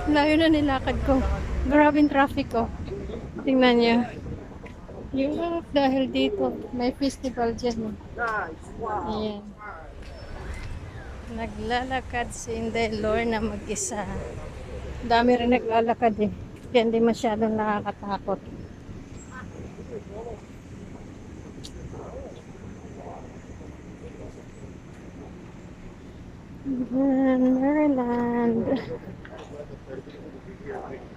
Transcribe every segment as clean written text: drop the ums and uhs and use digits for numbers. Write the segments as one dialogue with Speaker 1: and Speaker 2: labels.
Speaker 1: Layo na nilakad ko. Grabe yung traffic ko. Tingnan niyo. Yung dahil dito, may festival dyan. Ayan. Naglalakad si Inday Lorna mag-isa. Dami rin naglalakad eh. Kaya hindi masyadong nakakatakot. Maryland.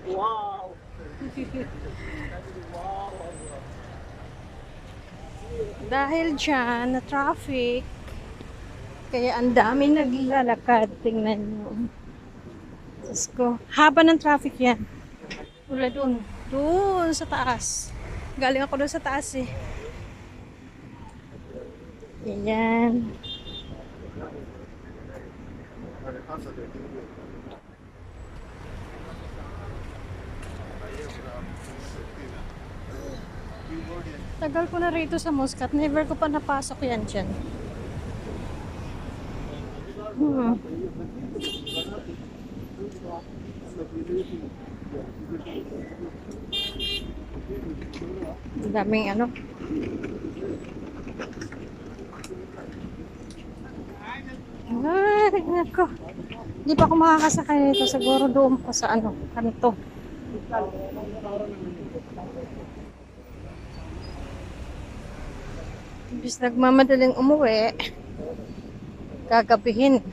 Speaker 2: Wow.
Speaker 1: Dahil dyan, na traffic, kaya ang dami naglalakad. Tingnan nyo. Diyos ko. Haba ng traffic yan. Wala dun. Dun sa taas. Galing ako dun sa taas eh. Ayan. Tagal ko na rito sa Muscat. Never ko pa napasok yan dyan. Daming ano. Ay, nako. Hindi pa ako makakasakay nito. Siguro doon pa sa ano, kanto. Ibig nagmamadaling umuwi, gagabihin.